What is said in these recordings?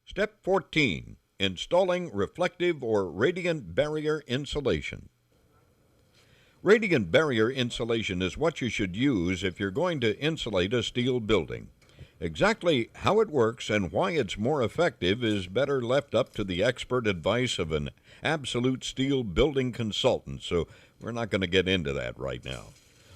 Step 14. Installing reflective or radiant barrier insulation. Radiant barrier insulation is what you should use if you're going to insulate a steel building. Exactly how it works and why it's more effective is better left up to the expert advice of an absolute steel building consultant, so we're not going to get into that right now.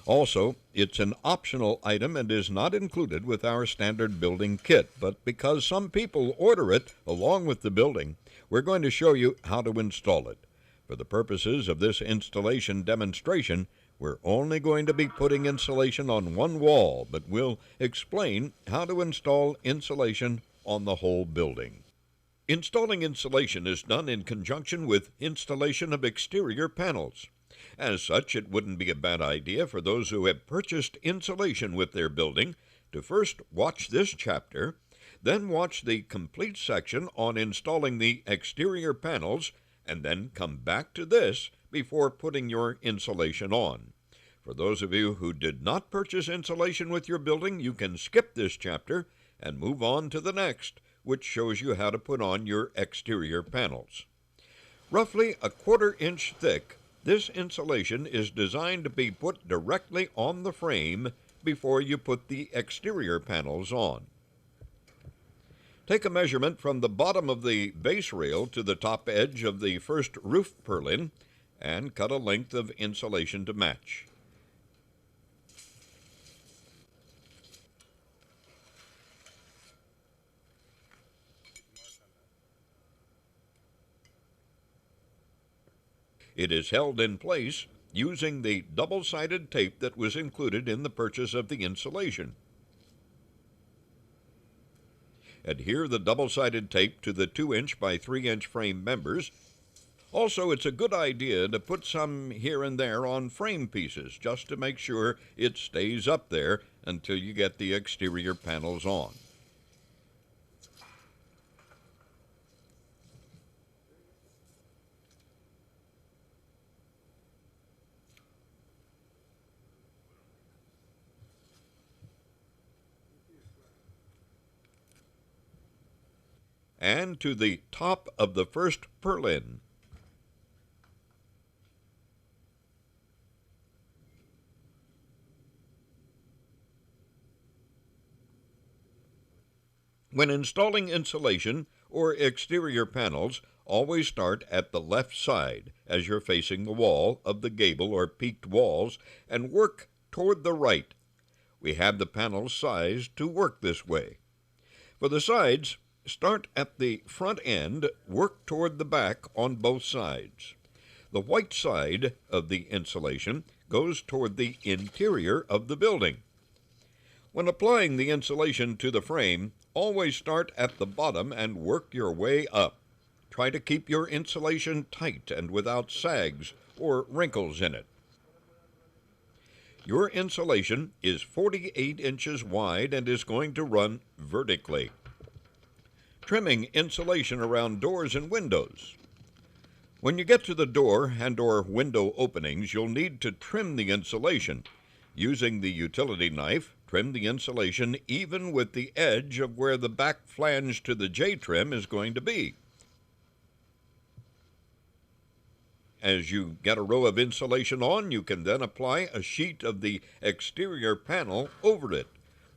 Also, it's an optional item and is not included with our standard building kit, but because some people order it along with the building, we're going to show you how to install it. For the purposes of this installation demonstration, we're only going to be putting insulation on one wall, but we'll explain how to install insulation on the whole building. Installing insulation is done in conjunction with installation of exterior panels. As such, it wouldn't be a bad idea for those who have purchased insulation with their building to first watch this chapter, then watch the complete section on installing the exterior panels, and then come back to this before putting your insulation on. For those of you who did not purchase insulation with your building, you can skip this chapter and move on to the next, which shows you how to put on your exterior panels. Roughly a 1/4 inch thick, this insulation is designed to be put directly on the frame before you put the exterior panels on. Take a measurement from the bottom of the base rail to the top edge of the first roof purlin and cut a length of insulation to match. It is held in place using the double-sided tape that was included in the purchase of the insulation. Adhere the double-sided tape to the 2-inch by 3-inch frame members. Also, it's a good idea to put some here and there on frame pieces just to make sure it stays up there until you get the exterior panels on. And to the top of the first purlin. When installing insulation or exterior panels, always start at the left side as you're facing the wall of the gable or peaked walls and work toward the right. We have the panels sized to work this way. For the sides, start at the front end, work toward the back on both sides. The white side of the insulation goes toward the interior of the building. When applying the insulation to the frame, always start at the bottom and work your way up. Try to keep your insulation tight and without sags or wrinkles in it. Your insulation is 48 inches wide and is going to run vertically. Trimming insulation around doors and windows. When you get to the door and/or window openings, you'll need to trim the insulation. Using the utility knife, trim the insulation even with the edge of where the back flange to the J-trim is going to be. As you get a row of insulation on, you can then apply a sheet of the exterior panel over it.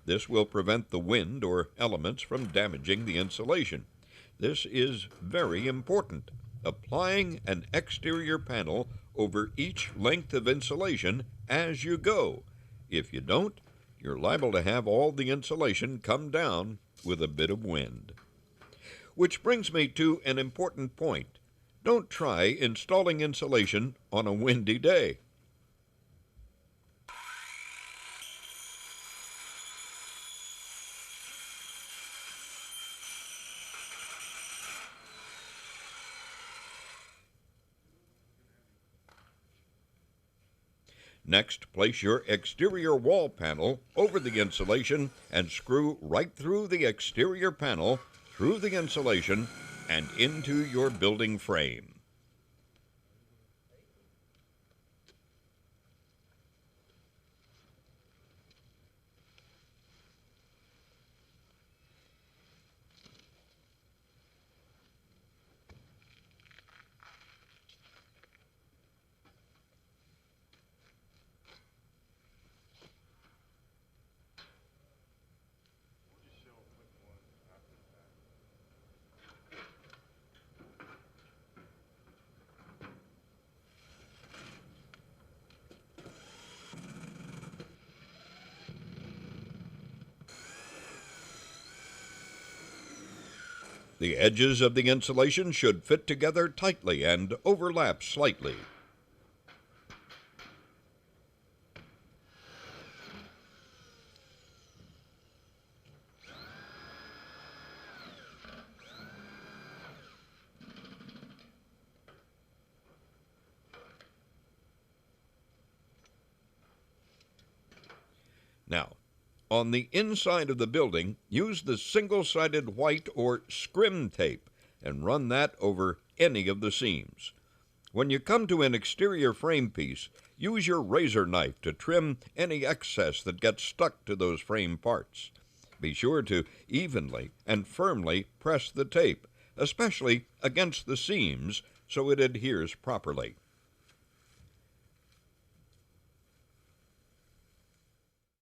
This will prevent the wind or elements from damaging the insulation. This is very important. Applying an exterior panel over each length of insulation as you go. If you don't, you're liable to have all the insulation come down with a bit of wind. Which brings me to an important point. Don't try installing insulation on a windy day. Next, place your exterior wall panel over the insulation and screw right through the exterior panel, through the insulation, and into your building frame. The edges of the insulation should fit together tightly and overlap slightly. Now, on the inside of the building, use the single-sided white or scrim tape and run that over any of the seams. When you come to an exterior frame piece, use your razor knife to trim any excess that gets stuck to those frame parts. Be sure to evenly and firmly press the tape, especially against the seams, so it adheres properly.